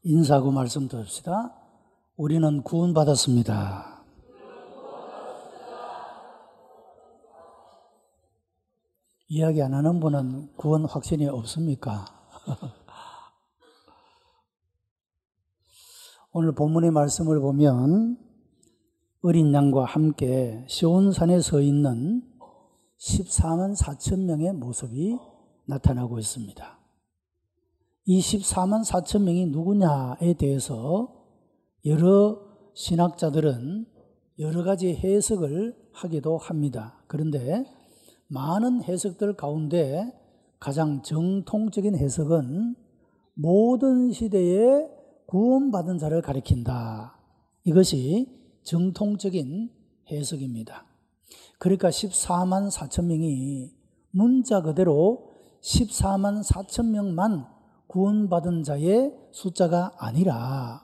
인사하고 말씀 드립시다. 우리는 구원받았습니다. 이야기 안 하는 분은 구원 확신이 없습니까? 오늘 본문의 말씀을 보면 어린 양과 함께 시온산에 서 있는 14만 4천 명의 모습이 나타나고 있습니다. 이 14만 4천 명이 누구냐에 대해서 여러 신학자들은 여러 가지 해석을 하기도 합니다. 그런데 많은 해석들 가운데 가장 정통적인 해석은 모든 시대에 구원받은 자를 가리킨다. 이것이 정통적인 해석입니다. 그러니까 14만 4천 명이 문자 그대로 14만 4천 명만 구원받은 자의 숫자가 아니라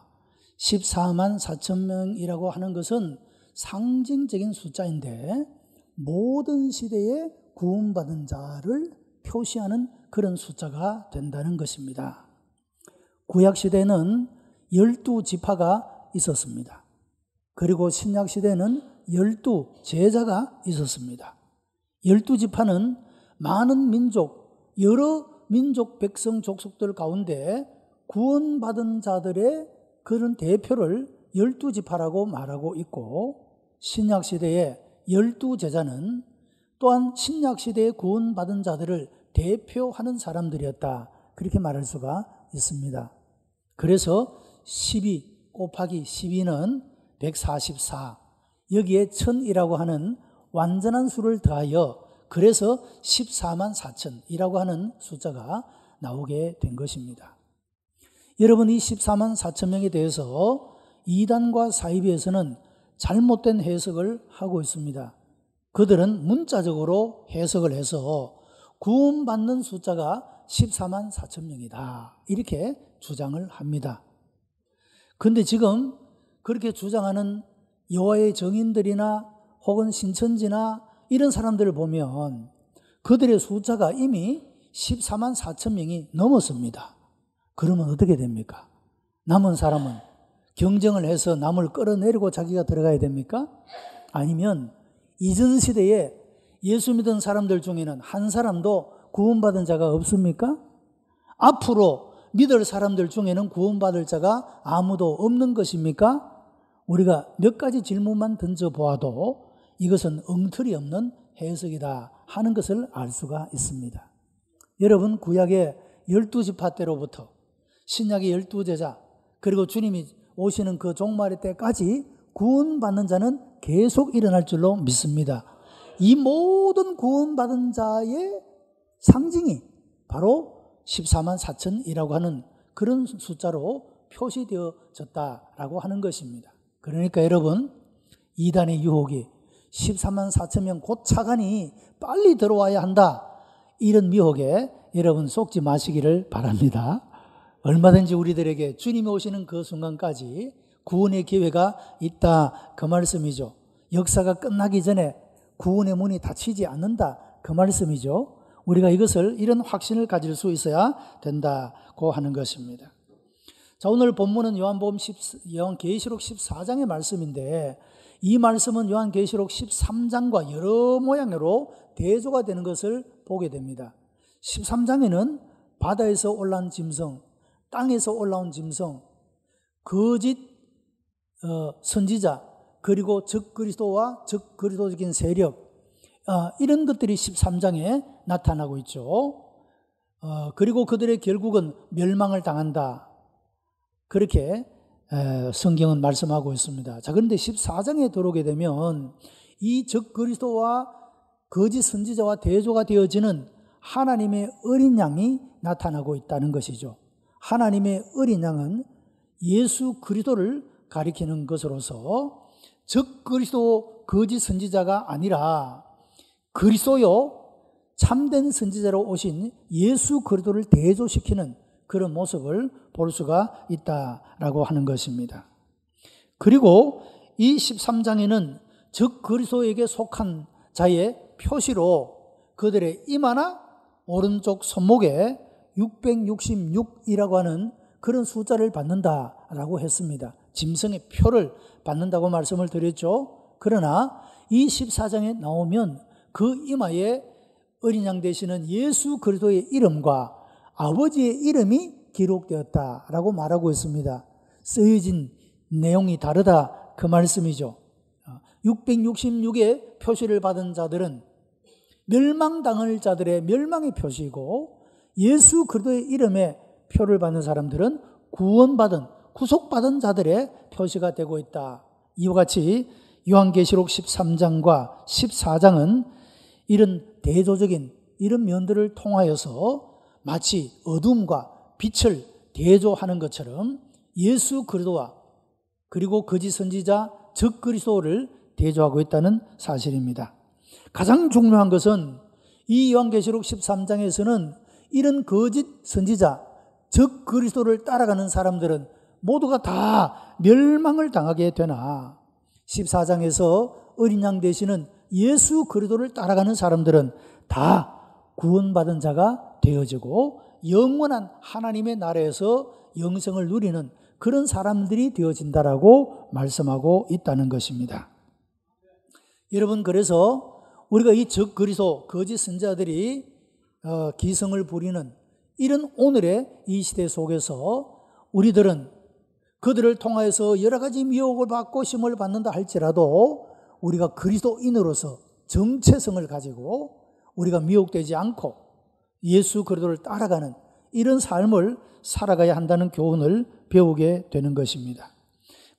14만 4천 명이라고 하는 것은 상징적인 숫자인데 모든 시대에 구원받은 자를 표시하는 그런 숫자가 된다는 것입니다. 구약시대는 12지파가 있었습니다. 그리고 신약시대는 12제자가 있었습니다. 12지파는 많은 민족, 여러 민족, 백성, 족속들 가운데 구원받은 자들의 그런 대표를 12지파라고 말하고 있고, 신약시대의 12제자는 또한 신약시대에 구원받은 자들을 대표하는 사람들이었다. 그렇게 말할 수가 있습니다. 그래서 12 곱하기 12는 144, 여기에 1000이라고 하는 완전한 수를 더하여 그래서 14만 4천이라고 하는 숫자가 나오게 된 것입니다. 여러분, 이 14만 4천 명에 대해서 이단과 사이비에서는 잘못된 해석을 하고 있습니다. 그들은 문자적으로 해석을 해서 구원받는 숫자가 14만 4천 명이다. 이렇게 주장을 합니다. 그런데 지금 그렇게 주장하는 여호와의 정인들이나 혹은 신천지나 이런 사람들을 보면 그들의 숫자가 이미 14만 4천 명이 넘었습니다. 그러면 어떻게 됩니까? 남은 사람은 경쟁을 해서 남을 끌어내리고 자기가 들어가야 됩니까? 아니면 이전 시대에 예수 믿은 사람들 중에는 한 사람도 구원받은 자가 없습니까? 앞으로 믿을 사람들 중에는 구원받을 자가 아무도 없는 것입니까? 우리가 몇 가지 질문만 던져보아도 이것은 엉터리 없는 해석이다 하는 것을 알 수가 있습니다. 여러분, 구약의 12지파 때로부터 신약의 12제자, 그리고 주님이 오시는 그 종말의 때까지 구원받는 자는 계속 일어날 줄로 믿습니다. 이 모든 구원받은 자의 상징이 바로 14만 4천이라고 하는 그런 숫자로 표시되어졌다라고 하는 것입니다. 그러니까 여러분, 이단의 유혹이 14만 4천 명 곧 차관이 빨리 들어와야 한다, 이런 미혹에 여러분 속지 마시기를 바랍니다. 얼마든지 우리들에게 주님이 오시는 그 순간까지 구원의 기회가 있다, 그 말씀이죠. 역사가 끝나기 전에 구원의 문이 닫히지 않는다, 그 말씀이죠. 우리가 이런 확신을 가질 수 있어야 된다고 하는 것입니다. 자, 오늘 본문은 요한계시록 14장의 말씀인데, 이 말씀은 요한계시록 13장과 여러 모양으로 대조가 되는 것을 보게 됩니다. 13장에는 바다에서 올라온 짐승, 땅에서 올라온 짐승, 거짓 선지자, 그리고 적그리스도와 적그리스도적인 세력, 이런 것들이 13장에 나타나고 있죠. 그리고 그들의 결국은 멸망을 당한다, 그렇게 성경은 말씀하고 있습니다. 자, 그런데 14장에 들어오게 되면 이 적그리스도와 거짓 선지자와 대조가 되어지는 하나님의 어린 양이 나타나고 있다는 것이죠. 하나님의 어린 양은 예수 그리스도를 가리키는 것으로서 적그리스도 거짓 선지자가 아니라 그리스도요 참된 선지자로 오신 예수 그리스도를 대조시키는 그런 모습을 볼 수가 있다라고 하는 것입니다. 그리고 이 13장에는 적그리스도에게 속한 자의 표시로 그들의 이마나 오른쪽 손목에 666이라고 하는 그런 숫자를 받는다라고 했습니다. 짐승의 표를 받는다고 말씀을 드렸죠. 그러나 이 14장에 나오면 그 이마에 어린 양 되시는 예수 그리스도의 이름과 아버지의 이름이 기록되었다라고 말하고 있습니다. 쓰여진 내용이 다르다 그 말씀이죠. 666의 표시를 받은 자들은 멸망당할 자들의 멸망의 표시이고, 예수 그리스도의 이름에 표를 받는 사람들은 구원받은, 구속받은 자들의 표시가 되고 있다. 이와 같이 요한계시록 13장과 14장은 이런 대조적인 이런 면들을 통하여서 마치 어둠과 빛을 대조하는 것처럼 예수 그리스도와 그리고 거짓 선지자 적 그리스도를 대조하고 있다는 사실입니다. 가장 중요한 것은 이 요한계시록 13장에서는 이런 거짓 선지자 적 그리스도를 따라가는 사람들은 모두가 다 멸망을 당하게 되나, 14장에서 어린 양 되시는 예수 그리스도를 따라가는 사람들은 다 구원받은 자가 되어지고 영원한 하나님의 나라에서 영생을 누리는 그런 사람들이 되어진다라고 말씀하고 있다는 것입니다. 여러분, 그래서 우리가 이 적 그리스도 거짓 선지자들이 기성을 부리는 이런 오늘의 이 시대 속에서 우리들은 그들을 통하여서 여러 가지 미혹을 받고 시험을 받는다 할지라도 우리가 그리스도인으로서 정체성을 가지고 우리가 미혹되지 않고 예수 그리스도를 따라가는 이런 삶을 살아가야 한다는 교훈을 배우게 되는 것입니다.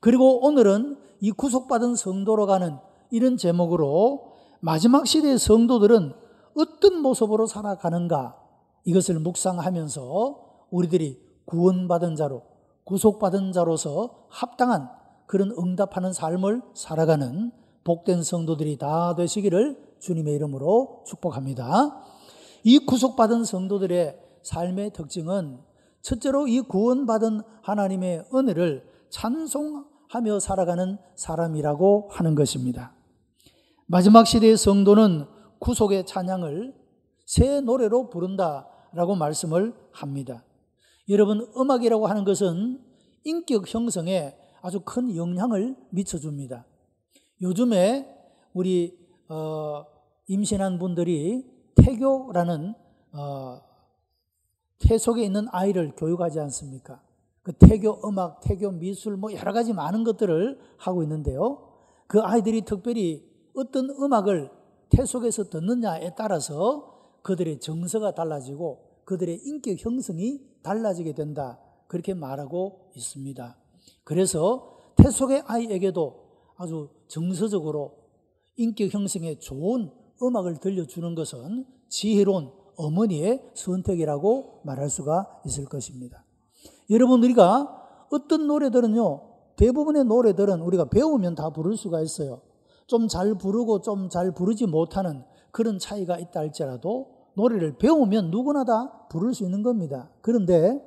그리고 오늘은 이 구속받은 성도로 가는 이런 제목으로 마지막 시대의 성도들은 어떤 모습으로 살아가는가, 이것을 묵상하면서 우리들이 구원받은 자로, 구속받은 자로서 합당한 그런 응답하는 삶을 살아가는 복된 성도들이 다 되시기를 주님의 이름으로 축복합니다. 이 구속받은 성도들의 삶의 특징은 첫째로 이 구원받은 하나님의 은혜를 찬송하며 살아가는 사람이라고 하는 것입니다. 마지막 시대의 성도는 구속의 찬양을 새 노래로 부른다라고 말씀을 합니다. 여러분, 음악이라고 하는 것은 인격 형성에 아주 큰 영향을 미쳐줍니다. 요즘에 우리 임신한 분들이 태교라는 태속에 있는 아이를 교육하지 않습니까? 그 태교 음악, 태교 미술 뭐 여러 가지 많은 것들을 하고 있는데요. 그 아이들이 특별히 어떤 음악을 태속에서 듣느냐에 따라서 그들의 정서가 달라지고 그들의 인격 형성이 달라지게 된다, 그렇게 말하고 있습니다. 그래서 태속의 아이에게도 아주 정서적으로 인격 형성에 좋은 음악을 들려주는 것은 지혜로운 어머니의 선택이라고 말할 수가 있을 것입니다. 여러분, 우리가 어떤 노래들은요, 대부분의 노래들은 우리가 배우면 다 부를 수가 있어요. 좀 잘 부르고 좀 잘 부르지 못하는 그런 차이가 있다 할지라도 노래를 배우면 누구나 다 부를 수 있는 겁니다. 그런데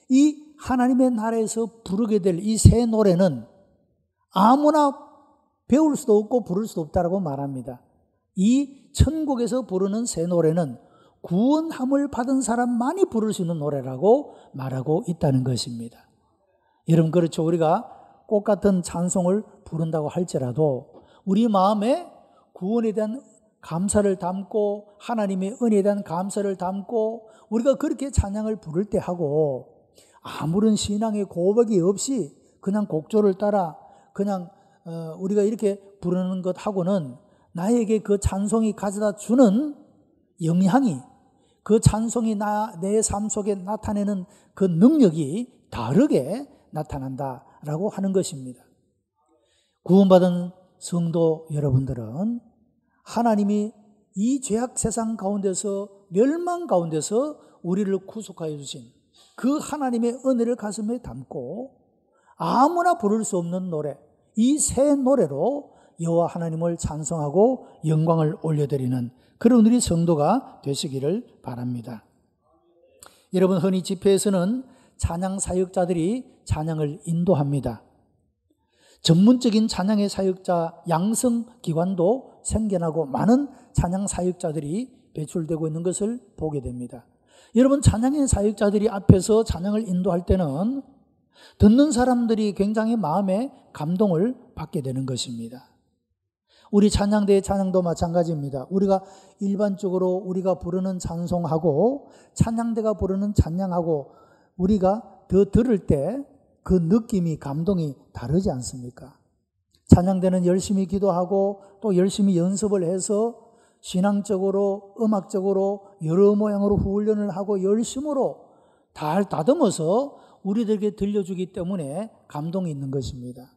이 하나님의 나라에서 부르게 될 이 새 노래는 아무나 배울 수도 없고 부를 수도 없다라고 말합니다. 이 천국에서 부르는 새 노래는 구원함을 받은 사람만이 부를 수 있는 노래라고 말하고 있다는 것입니다. 여러분, 그렇죠. 우리가 꽃 같은 찬송을 부른다고 할지라도 우리 마음에 구원에 대한 감사를 담고 하나님의 은혜에 대한 감사를 담고 우리가 그렇게 찬양을 부를 때 하고, 아무런 신앙의 고백이 없이 그냥 곡조를 따라 그냥 우리가 이렇게 부르는 것하고는 나에게 그 찬송이 가져다 주는 영향이, 그 찬송이 내 삶 속에 나타내는 그 능력이 다르게 나타난다라고 하는 것입니다. 구원받은 성도 여러분들은 하나님이 이 죄악 세상 가운데서, 멸망 가운데서 우리를 구속하여 주신 그 하나님의 은혜를 가슴에 담고 아무나 부를 수 없는 노래, 이 새 노래로 여호와 하나님을 찬송하고 영광을 올려드리는 그런 우리 성도가 되시기를 바랍니다. 여러분, 흔히 집회에서는 찬양 사역자들이 찬양을 인도합니다. 전문적인 찬양의 사역자 양성기관도 생겨나고 많은 찬양 사역자들이 배출되고 있는 것을 보게 됩니다. 여러분, 찬양의 사역자들이 앞에서 찬양을 인도할 때는 듣는 사람들이 굉장히 마음에 감동을 받게 되는 것입니다. 우리 찬양대의 찬양도 마찬가지입니다. 우리가 일반적으로 우리가 부르는 찬송하고 찬양대가 부르는 찬양하고 우리가 더 들을 때 그 느낌이, 감동이 다르지 않습니까? 찬양대는 열심히 기도하고 또 열심히 연습을 해서 신앙적으로, 음악적으로 여러 모양으로 훈련을 하고 열심으로 잘 다듬어서 우리들에게 들려주기 때문에 감동이 있는 것입니다.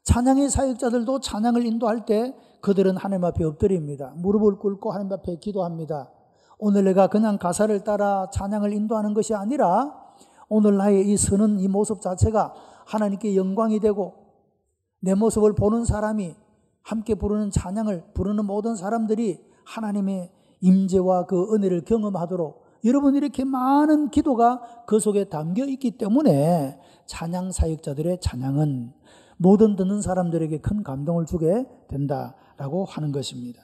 찬양의 사역자들도 찬양을 인도할 때 그들은 하나님 앞에 엎드립니다. 무릎을 꿇고 하나님 앞에 기도합니다. 오늘 내가 그냥 가사를 따라 찬양을 인도하는 것이 아니라 오늘 나의 이 서는 이 모습 자체가 하나님께 영광이 되고 내 모습을 보는 사람이 함께 부르는 찬양을 부르는 모든 사람들이 하나님의 임재와 그 은혜를 경험하도록 여러분 이렇게 많은 기도가 그 속에 담겨 있기 때문에 찬양 사역자들의 찬양은 모든 듣는 사람들에게 큰 감동을 주게 된다라고 하는 것입니다.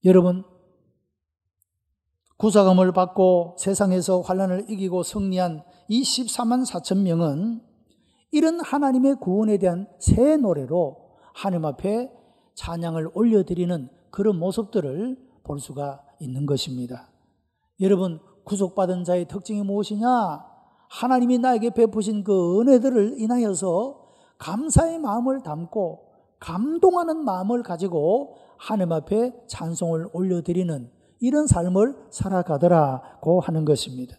여러분, 구사감을 받고 세상에서 환난을 이기고 승리한 이 14만 4천 명은 이런 하나님의 구원에 대한 새 노래로 하나님 앞에 찬양을 올려드리는 그런 모습들을 볼 수가 있는 것입니다. 여러분, 구속받은 자의 특징이 무엇이냐? 하나님이 나에게 베푸신 그 은혜들을 인하여서 감사의 마음을 담고 감동하는 마음을 가지고 하나님 앞에 찬송을 올려드리는 이런 삶을 살아가더라고 하는 것입니다.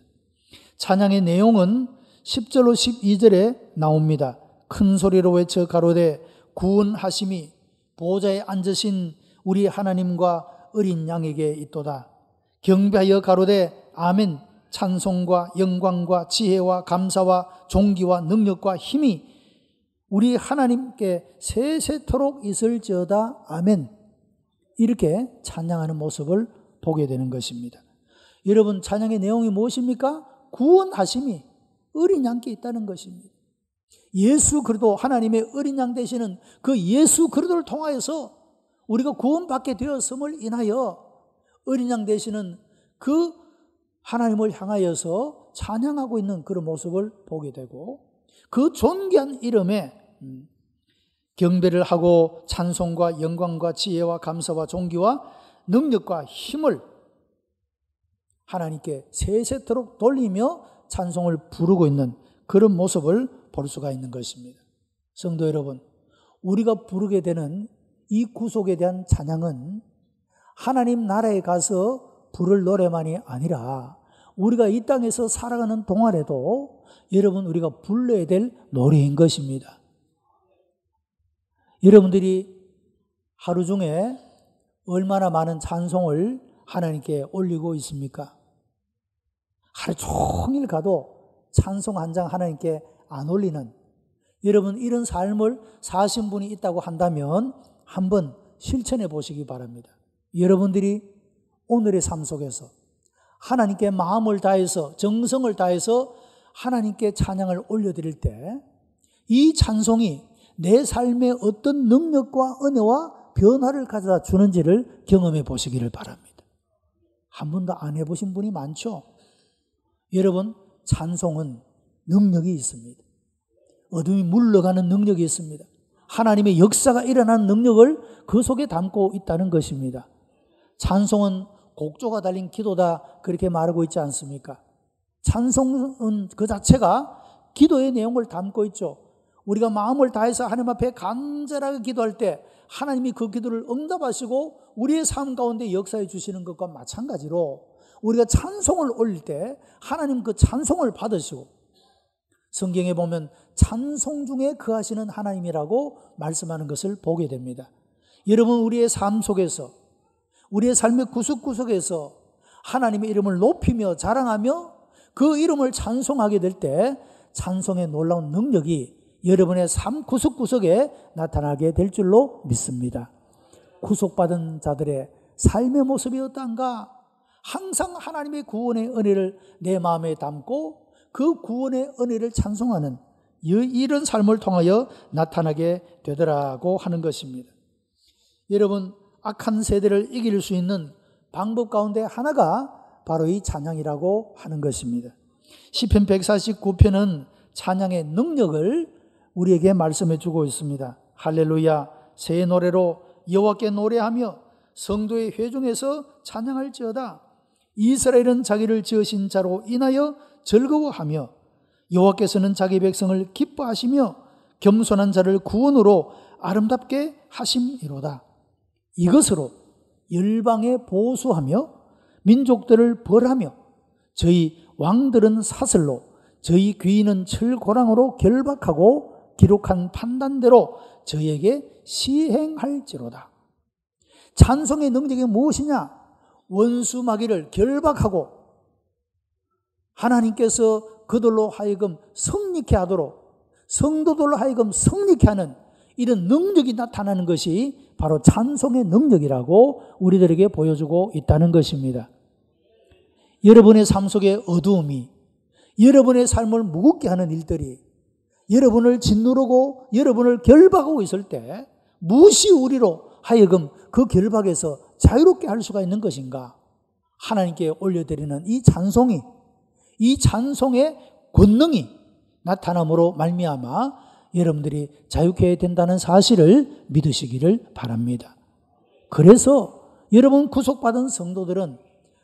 찬양의 내용은 10절로 12절에 나옵니다. 큰 소리로 외쳐 가로되 구원하심이 보좌에 앉으신 우리 하나님과 어린 양에게 있도다. 경배하여 가로되 아멘. 찬송과 영광과 지혜와 감사와 존귀와 능력과 힘이 우리 하나님께 세세토록 있을지어다. 아멘. 이렇게 찬양하는 모습을 보게 되는 것입니다. 여러분, 찬양의 내용이 무엇입니까? 구원하심이 어린 양께 있다는 것입니다. 예수 그리스도, 하나님의 어린 양 되시는 그 예수 그리스도를 통하여서 우리가 구원받게 되었음을 인하여 어린 양 되시는 그 하나님을 향하여서 찬양하고 있는 그런 모습을 보게 되고 그 존귀한 이름에 경배를 하고 찬송과 영광과 지혜와 감사와 존귀와 능력과 힘을 하나님께 세세토록 돌리며 찬송을 부르고 있는 그런 모습을 볼 수가 있는 것입니다. 성도 여러분, 우리가 부르게 되는 이 구속에 대한 찬양은 하나님 나라에 가서 부를 노래만이 아니라 우리가 이 땅에서 살아가는 동안에도 여러분 우리가 불러야 될 노래인 것입니다. 여러분들이 하루 중에 얼마나 많은 찬송을 하나님께 올리고 있습니까? 하루 종일 가도 찬송 한 장 하나님께 안 올리는 여러분 이런 삶을 사신 분이 있다고 한다면 한번 실천해 보시기 바랍니다. 여러분들이 오늘의 삶 속에서 하나님께 마음을 다해서 정성을 다해서 하나님께 찬양을 올려드릴 때 이 찬송이 내 삶에 어떤 능력과 은혜와 변화를 가져다 주는지를 경험해 보시기를 바랍니다. 한 번도 안 해보신 분이 많죠? 여러분, 찬송은 능력이 있습니다. 어둠이 물러가는 능력이 있습니다. 하나님의 역사가 일어나는 능력을 그 속에 담고 있다는 것입니다. 찬송은 곡조가 달린 기도다 그렇게 말하고 있지 않습니까? 찬송은 그 자체가 기도의 내용을 담고 있죠. 우리가 마음을 다해서 하나님 앞에 간절하게 기도할 때 하나님이 그 기도를 응답하시고 우리의 삶 가운데 역사해 주시는 것과 마찬가지로 우리가 찬송을 올릴 때 하나님 그 찬송을 받으시고 성경에 보면 찬송 중에 거하시는 하나님이라고 말씀하는 것을 보게 됩니다. 여러분, 우리의 삶 속에서 우리의 삶의 구석구석에서 하나님의 이름을 높이며 자랑하며 그 이름을 찬송하게 될 때 찬송의 놀라운 능력이 여러분의 삶 구석구석에 나타나게 될 줄로 믿습니다. 구속받은 자들의 삶의 모습이 어떤가? 항상 하나님의 구원의 은혜를 내 마음에 담고 그 구원의 은혜를 찬송하는 이런 삶을 통하여 나타나게 되더라고 하는 것입니다. 여러분, 악한 세대를 이길 수 있는 방법 가운데 하나가 바로 이 찬양이라고 하는 것입니다. 시편 149편은 찬양의 능력을 우리에게 말씀해 주고 있습니다. 할렐루야, 새 노래로 여호와께 노래하며 성도의 회중에서 찬양할지어다. 이스라엘은 자기를 지으신 자로 인하여 즐거워하며 여호와께서는 자기 백성을 기뻐하시며 겸손한 자를 구원으로 아름답게 하심이로다. 이것으로 열방에 보수하며 민족들을 벌하며 저희 왕들은 사슬로 저희 귀인은 철고랑으로 결박하고 기록한 판단대로 저희에게 시행할지로다. 찬송의 능력이 무엇이냐? 원수 마귀를 결박하고 하나님께서 그들로 하여금 성리케 하도록 성도들로 하여금 성리케 하는 이런 능력이 나타나는 것이 바로 찬송의 능력이라고 우리들에게 보여주고 있다는 것입니다. 여러분의 삶 속에 어두움이, 여러분의 삶을 무겁게 하는 일들이 여러분을 짓누르고 여러분을 결박하고 있을 때 무엇이 우리로 하여금 그 결박에서 자유롭게 할 수가 있는 것인가? 하나님께 올려드리는 이 찬송이, 이 찬송의 권능이 나타남으로 말미암아 여러분들이 자유케 된다는 사실을 믿으시기를 바랍니다. 그래서 여러분 구속받은 성도들은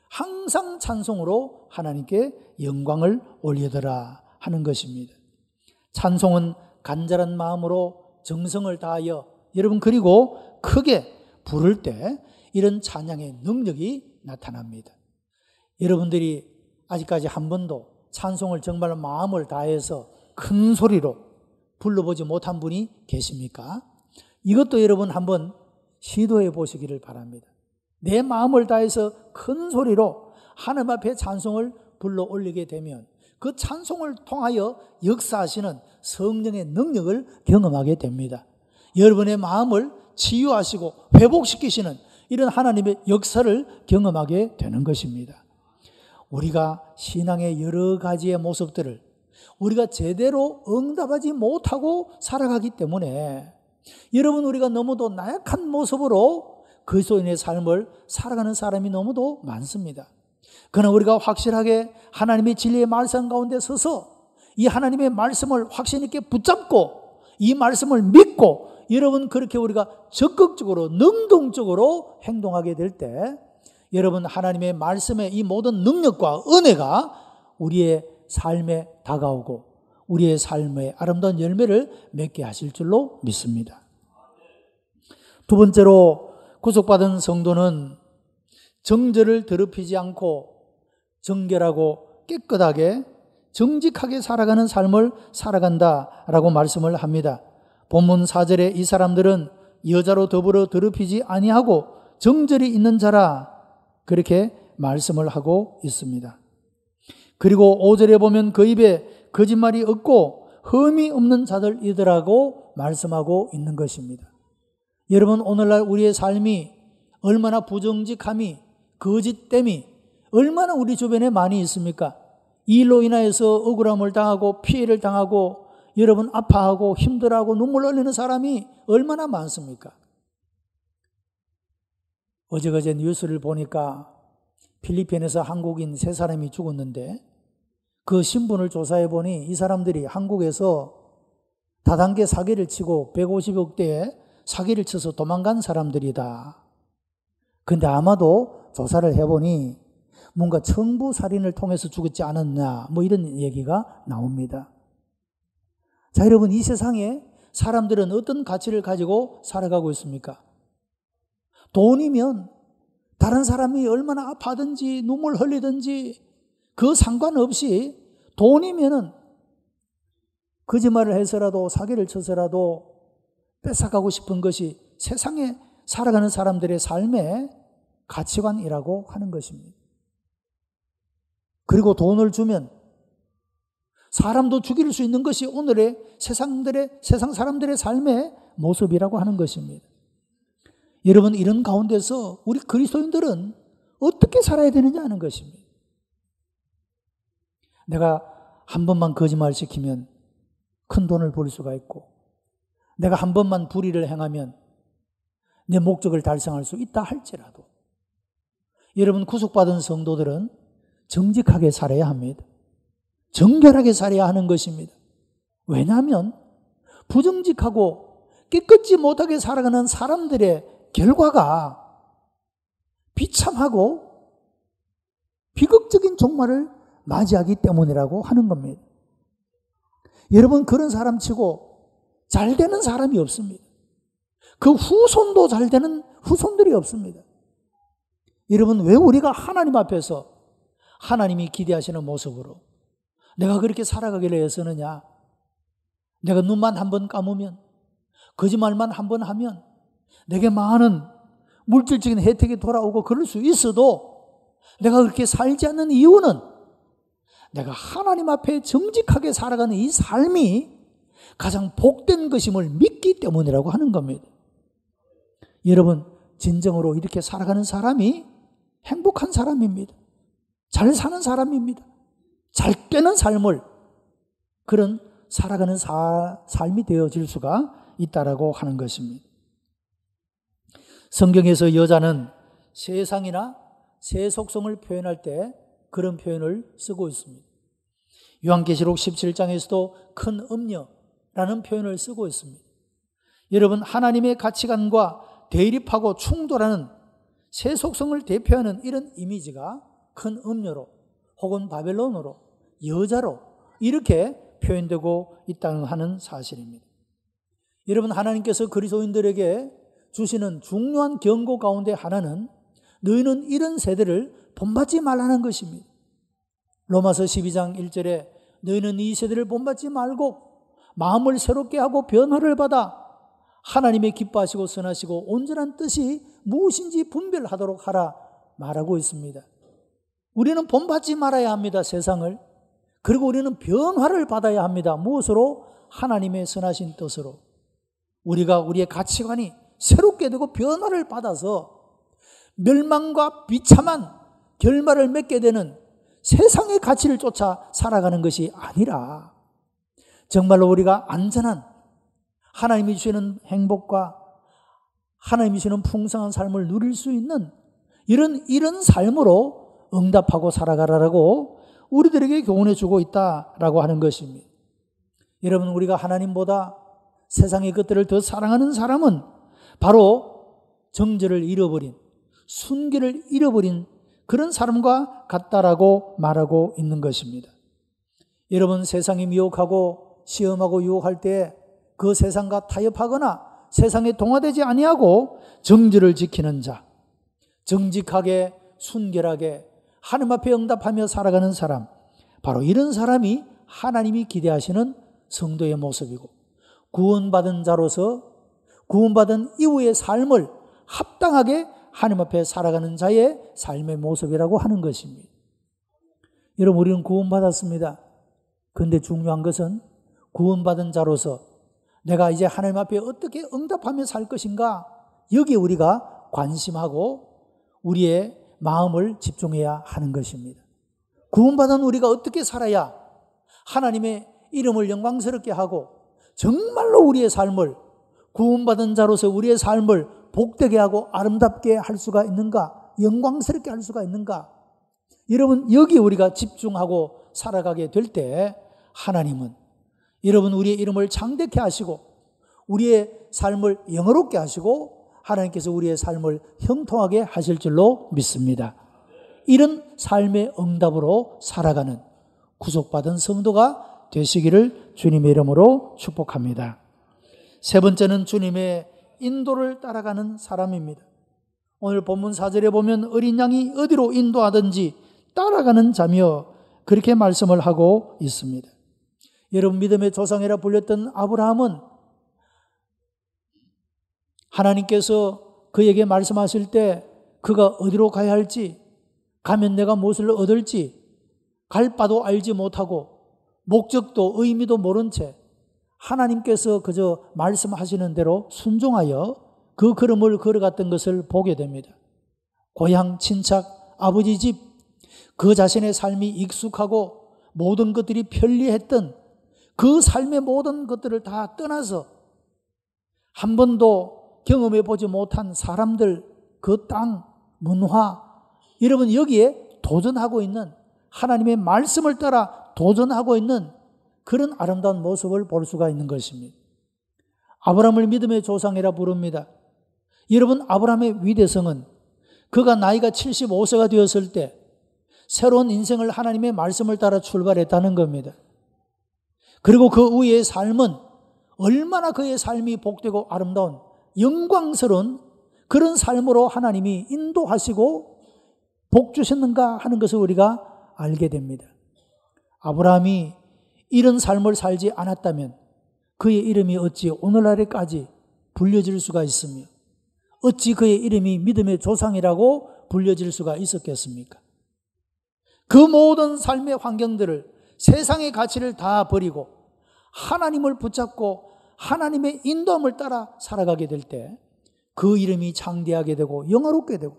항상 찬송으로 하나님께 영광을 올리더라 하는 것입니다. 찬송은 간절한 마음으로 정성을 다하여 여러분 그리고 크게 부를 때 이런 찬양의 능력이 나타납니다. 여러분들이 아직까지 한 번도 찬송을 정말 마음을 다해서 큰 소리로 불러보지 못한 분이 계십니까? 이것도 여러분 한번 시도해 보시기를 바랍니다. 내 마음을 다해서 큰 소리로 하나님 앞에 찬송을 불러 올리게 되면 그 찬송을 통하여 역사하시는 성령의 능력을 경험하게 됩니다. 여러분의 마음을 치유하시고 회복시키시는 이런 하나님의 역사를 경험하게 되는 것입니다. 우리가 신앙의 여러 가지의 모습들을 우리가 제대로 응답하지 못하고 살아가기 때문에 여러분 우리가 너무도 나약한 모습으로 그리스도인의 삶을 살아가는 사람이 너무도 많습니다. 그러나 우리가 확실하게 하나님의 진리의 말씀 가운데 서서 이 하나님의 말씀을 확신 있게 붙잡고 이 말씀을 믿고 여러분 그렇게 우리가 적극적으로 능동적으로 행동하게 될 때 여러분 하나님의 말씀의 이 모든 능력과 은혜가 우리의 삶에 다가오고 우리의 삶의 아름다운 열매를 맺게 하실 줄로 믿습니다. 두 번째로 구속받은 성도는 정죄를 더럽히지 않고 정결하고 깨끗하게 정직하게 살아가는 삶을 살아간다라고 말씀을 합니다. 본문 4절에 이 사람들은 여자로 더불어 더럽히지 아니하고 정절이 있는 자라 그렇게 말씀을 하고 있습니다. 그리고 5절에 보면 그 입에 거짓말이 없고 흠이 없는 자들이더라고 말씀하고 있는 것입니다. 여러분 오늘날 우리의 삶이 얼마나 부정직함이 거짓됨이 얼마나 우리 주변에 많이 있습니까? 이 일로 인하여서 억울함을 당하고 피해를 당하고 여러분 아파하고 힘들어하고 눈물 흘리는 사람이 얼마나 많습니까? 어제 뉴스를 보니까 필리핀에서 한국인 3사람이 죽었는데 그 신분을 조사해 보니 이 사람들이 한국에서 다단계 사기를 치고 150억대의 사기를 쳐서 도망간 사람들이다. 근데 아마도 조사를 해보니 뭔가 청부살인을 통해서 죽었지 않았냐 뭐 이런 얘기가 나옵니다. 자, 여러분 이 세상에 사람들은 어떤 가치를 가지고 살아가고 있습니까? 돈이면 다른 사람이 얼마나 아파하든지 눈물 흘리든지 그 상관없이 돈이면은 거짓말을 해서라도 사기를 쳐서라도 뺏어가고 싶은 것이 세상에 살아가는 사람들의 삶의 가치관이라고 하는 것입니다. 그리고 돈을 주면 사람도 죽일 수 있는 것이 오늘의 세상 사람들의 삶의 모습이라고 하는 것입니다. 여러분 이런 가운데서 우리 그리스도인들은 어떻게 살아야 되느냐 하는 것입니다. 내가 한 번만 거짓말 시키면 큰 돈을 벌 수가 있고 내가 한 번만 불의를 행하면 내 목적을 달성할 수 있다 할지라도 여러분, 구속받은 성도들은 정직하게 살아야 합니다. 정결하게 살아야 하는 것입니다. 왜냐하면 부정직하고 깨끗지 못하게 살아가는 사람들의 결과가 비참하고 비극적인 종말을 맞이하기 때문이라고 하는 겁니다. 여러분, 그런 사람 치고 잘 되는 사람이 없습니다. 그 후손도 잘 되는 후손들이 없습니다. 여러분, 왜 우리가 하나님 앞에서 하나님이 기대하시는 모습으로 내가 그렇게 살아가기를 애쓰느냐? 내가 눈만 한번 감으면, 거짓말만 한번 하면 내게 많은 물질적인 혜택이 돌아오고 그럴 수 있어도 내가 그렇게 살지 않는 이유는 내가 하나님 앞에 정직하게 살아가는 이 삶이 가장 복된 것임을 믿기 때문이라고 하는 겁니다. 여러분, 진정으로 이렇게 살아가는 사람이 행복한 사람입니다. 잘 사는 사람입니다. 잘 되는 삶을, 그런 살아가는 삶이 되어질 수가 있다라고 하는 것입니다. 성경에서 여자는 세상이나 새 속성을 표현할 때 그런 표현을 쓰고 있습니다. 요한계시록 17장에서도 큰 음녀라는 표현을 쓰고 있습니다. 여러분, 하나님의 가치관과 대립하고 충돌하는 새 속성을 대표하는 이런 이미지가 큰 음녀로 혹은 바벨론으로, 여자로 이렇게 표현되고 있다는 하는 사실입니다. 여러분, 하나님께서 그리스도인들에게 주시는 중요한 경고 가운데 하나는 너희는 이런 세대를 본받지 말라는 것입니다. 로마서 12장 1절에 너희는 이 세대를 본받지 말고 마음을 새롭게 하고 변화를 받아 하나님의 기뻐하시고 선하시고 온전한 뜻이 무엇인지 분별하도록 하라 말하고 있습니다. 우리는 본받지 말아야 합니다, 세상을. 그리고 우리는 변화를 받아야 합니다. 무엇으로? 하나님의 선하신 뜻으로. 우리가 우리의 가치관이 새롭게 되고 변화를 받아서 멸망과 비참한 결말을 맺게 되는 세상의 가치를 쫓아 살아가는 것이 아니라 정말로 우리가 안전한 하나님이 주시는 행복과 하나님이 주시는 풍성한 삶을 누릴 수 있는 이런 삶으로 응답하고 살아가라라고 우리들에게 교훈해 주고 있다라고 하는 것입니다. 여러분, 우리가 하나님보다 세상의 것들을 더 사랑하는 사람은 바로 정죄를 잃어버린, 순결을 잃어버린 그런 사람과 같다라고 말하고 있는 것입니다. 여러분, 세상이 미혹하고 시험하고 유혹할 때 그 세상과 타협하거나 세상에 동화되지 아니하고 정죄를 지키는 자, 정직하게 순결하게 하나님 앞에 응답하며 살아가는 사람, 바로 이런 사람이 하나님이 기대하시는 성도의 모습이고 구원받은 자로서 구원받은 이후의 삶을 합당하게 하나님 앞에 살아가는 자의 삶의 모습이라고 하는 것입니다. 여러분, 우리는 구원받았습니다. 그런데 중요한 것은 구원받은 자로서 내가 이제 하나님 앞에 어떻게 응답하며 살 것인가, 여기에 우리가 관심하고 우리의 마음을 집중해야 하는 것입니다. 구원받은 우리가 어떻게 살아야 하나님의 이름을 영광스럽게 하고 정말로 우리의 삶을, 구원받은 자로서 우리의 삶을 복되게 하고 아름답게 할 수가 있는가, 영광스럽게 할 수가 있는가. 여러분, 여기에 우리가 집중하고 살아가게 될 때 하나님은 여러분 우리의 이름을 창대케 하시고 우리의 삶을 영화롭게 하시고 하나님께서 우리의 삶을 형통하게 하실 줄로 믿습니다. 이런 삶의 응답으로 살아가는 구속받은 성도가 되시기를 주님의 이름으로 축복합니다. 세 번째는 주님의 인도를 따라가는 사람입니다. 오늘 본문 4절에 보면 어린 양이 어디로 인도하든지 따라가는 자며 그렇게 말씀을 하고 있습니다. 여러분, 믿음의 조상이라 불렸던 아브라함은 하나님께서 그에게 말씀하실 때 그가 어디로 가야 할지, 가면 내가 무엇을 얻을지 갈 바도 알지 못하고 목적도 의미도 모른 채 하나님께서 그저 말씀하시는 대로 순종하여 그 걸음을 걸어갔던 것을 보게 됩니다. 고향, 친척, 아버지 집, 그 자신의 삶이 익숙하고 모든 것들이 편리했던 그 삶의 모든 것들을 다 떠나서 한 번도 경험해 보지 못한 사람들, 그 땅, 문화, 여러분 여기에 도전하고 있는, 하나님의 말씀을 따라 도전하고 있는 그런 아름다운 모습을 볼 수가 있는 것입니다. 아브라함을 믿음의 조상이라 부릅니다. 여러분, 아브라함의 위대성은 그가 나이가 75세가 되었을 때 새로운 인생을 하나님의 말씀을 따라 출발했다는 겁니다. 그리고 그 후의 삶은 얼마나 그의 삶이 복되고 아름다운 영광스러운 그런 삶으로 하나님이 인도하시고 복 주셨는가 하는 것을 우리가 알게 됩니다. 아브라함이 이런 삶을 살지 않았다면 그의 이름이 어찌 오늘날에까지 불려질 수가 있으며 어찌 그의 이름이 믿음의 조상이라고 불려질 수가 있었겠습니까? 그 모든 삶의 환경들을, 세상의 가치를 다 버리고 하나님을 붙잡고 하나님의 인도함을 따라 살아가게 될 때 그 이름이 창대하게 되고 영화롭게 되고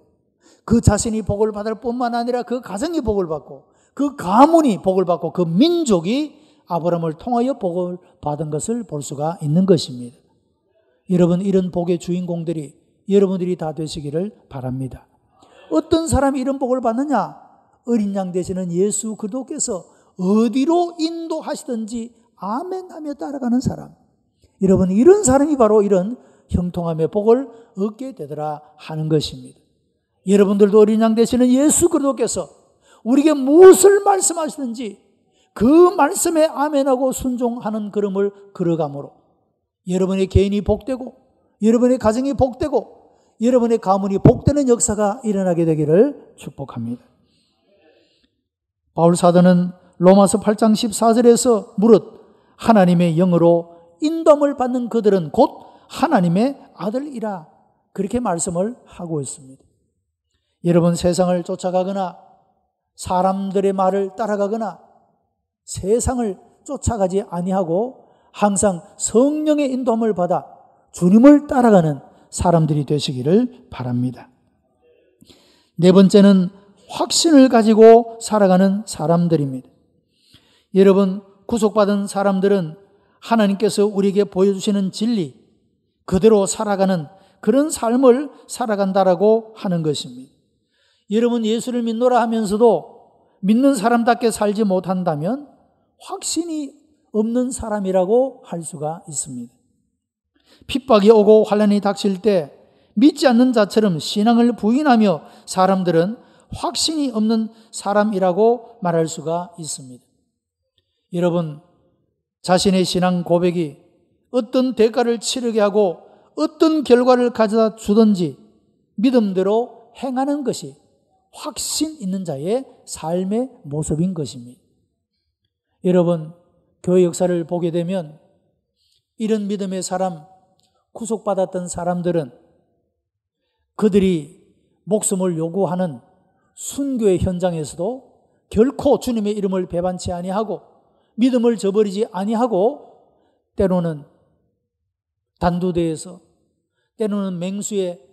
그 자신이 복을 받을 뿐만 아니라 그 가정이 복을 받고 그 가문이 복을 받고 그 민족이 아브라함을 통하여 복을 받은 것을 볼 수가 있는 것입니다. 여러분, 이런 복의 주인공들이 여러분들이 다 되시기를 바랍니다. 어떤 사람이 이런 복을 받느냐? 어린 양 되시는 예수 그리스도께서 어디로 인도하시든지 아멘 하며 따라가는 사람. 여러분, 이런 사람이 바로 이런 형통함의 복을 얻게 되더라 하는 것입니다. 여러분들도 어린 양 되시는 예수 그리스도께서 우리에게 무엇을 말씀하시든지 그 말씀에 아멘하고 순종하는 걸음을 걸어감으로 여러분의 개인이 복되고 여러분의 가정이 복되고 여러분의 가문이 복되는 역사가 일어나게 되기를 축복합니다. 바울 사도는 로마서 8장 14절에서 무릇 하나님의 영으로 인도함을 받는 그들은 곧 하나님의 아들이라 그렇게 말씀을 하고 있습니다. 여러분, 세상을 쫓아가거나 사람들의 말을 따라가거나 세상을 쫓아가지 아니하고 항상 성령의 인도함을 받아 주님을 따라가는 사람들이 되시기를 바랍니다. 네 번째는 확신을 가지고 살아가는 사람들입니다. 여러분, 구속받은 사람들은 하나님께서 우리에게 보여주시는 진리 그대로 살아가는 그런 삶을 살아간다라고 하는 것입니다. 여러분, 예수를 믿노라 하면서도 믿는 사람답게 살지 못한다면 확신이 없는 사람이라고 할 수가 있습니다. 핍박이 오고 환난이 닥칠 때 믿지 않는 자처럼 신앙을 부인하며 사람들은 확신이 없는 사람이라고 말할 수가 있습니다. 여러분, 자신의 신앙 고백이 어떤 대가를 치르게 하고 어떤 결과를 가져다 주든지 믿음대로 행하는 것이 확신 있는 자의 삶의 모습인 것입니다. 여러분, 교회 역사를 보게 되면 이런 믿음의 사람, 구속받았던 사람들은 그들이 목숨을 요구하는 순교의 현장에서도 결코 주님의 이름을 배반치 아니하고 믿음을 저버리지 아니하고 때로는 단두대에서 때로는 맹수의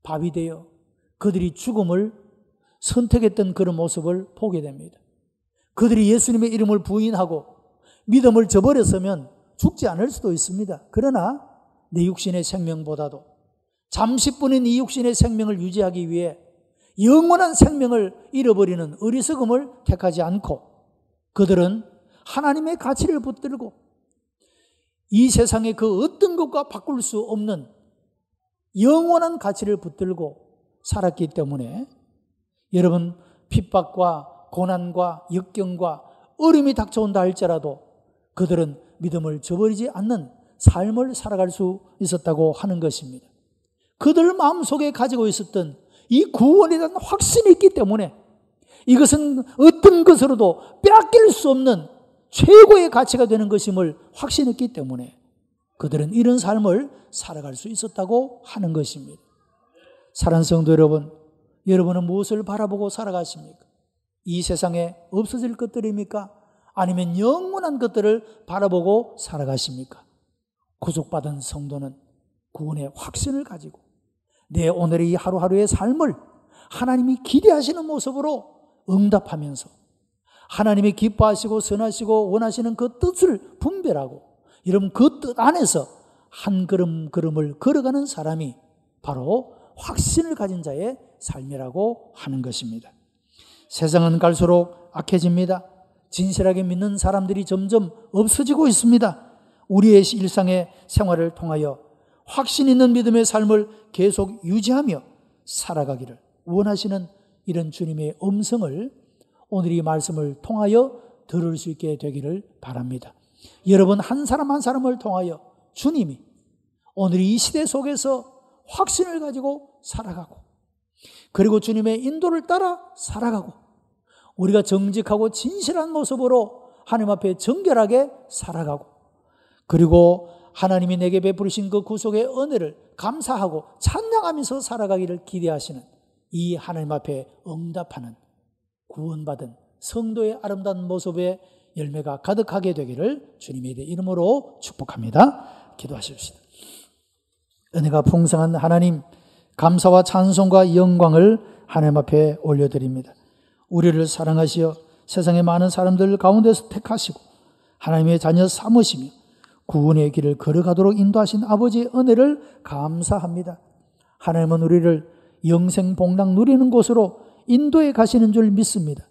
밥이 되어 그들이 죽음을 선택했던 그런 모습을 보게 됩니다. 그들이 예수님의 이름을 부인하고 믿음을 저버렸으면 죽지 않을 수도 있습니다. 그러나 내 육신의 생명보다도 잠시뿐인 이 육신의 생명을 유지하기 위해 영원한 생명을 잃어버리는 어리석음을 택하지 않고 그들은 하나님의 가치를 붙들고 이 세상의 그 어떤 것과 바꿀 수 없는 영원한 가치를 붙들고 살았기 때문에 여러분, 핍박과 고난과 역경과 어려움이 닥쳐온다 할지라도 그들은 믿음을 저버리지 않는 삶을 살아갈 수 있었다고 하는 것입니다. 그들 마음속에 가지고 있었던 이 구원에 대한 확신이 있기 때문에 이것은 어떤 것으로도 빼앗길 수 없는 최고의 가치가 되는 것임을 확신했기 때문에 그들은 이런 삶을 살아갈 수 있었다고 하는 것입니다. 사랑하는 성도 여러분, 여러분은 무엇을 바라보고 살아가십니까? 이 세상에 없어질 것들입니까? 아니면 영원한 것들을 바라보고 살아가십니까? 구속받은 성도는 구원의 확신을 가지고 내 오늘의 이 하루하루의 삶을 하나님이 기대하시는 모습으로 응답하면서 하나님이 기뻐하시고 선하시고 원하시는 그 뜻을 분별하고 여러분 그 뜻 안에서 한 걸음 걸음을 걸어가는 사람이 바로 확신을 가진 자의 삶이라고 하는 것입니다. 세상은 갈수록 악해집니다. 진실하게 믿는 사람들이 점점 없어지고 있습니다. 우리의 일상의 생활을 통하여 확신 있는 믿음의 삶을 계속 유지하며 살아가기를 원하시는 이런 주님의 음성을 오늘 이 말씀을 통하여 들을 수 있게 되기를 바랍니다. 여러분 한 사람 한 사람을 통하여 주님이 오늘 이 시대 속에서 확신을 가지고 살아가고, 그리고 주님의 인도를 따라 살아가고, 우리가 정직하고 진실한 모습으로 하나님 앞에 정결하게 살아가고, 그리고 하나님이 내게 베푸신 그 구속의 은혜를 감사하고 찬양하면서 살아가기를 기대하시는 이 하나님 앞에 응답하는 구원받은 성도의 아름다운 모습의 열매가 가득하게 되기를 주님의 이름으로 축복합니다. 기도하십시다. 은혜가 풍성한 하나님, 감사와 찬송과 영광을 하나님 앞에 올려드립니다. 우리를 사랑하시어 세상의 많은 사람들 가운데서 택하시고 하나님의 자녀 삼으시며 구원의 길을 걸어가도록 인도하신 아버지의 은혜를 감사합니다. 하나님은 우리를 영생복락 누리는 곳으로 인도해 가시는 줄 믿습니다.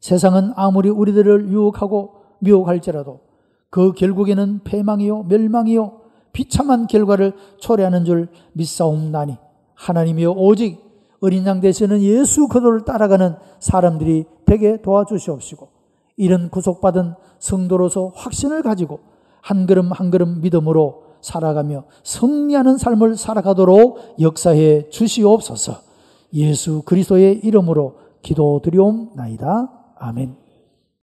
세상은 아무리 우리들을 유혹하고 미혹할지라도 그 결국에는 패망이요 멸망이요 비참한 결과를 초래하는 줄 믿사옵나니 하나님이여 오직 어린 양 되시는 예수 그리스도를 따라가는 사람들이 되게 도와주시옵시고, 이런 구속받은 성도로서 확신을 가지고 한 걸음 한 걸음 믿음으로 살아가며 승리하는 삶을 살아가도록 역사해 주시옵소서. 예수 그리스도의 이름으로 기도드리옵나이다. 아멘.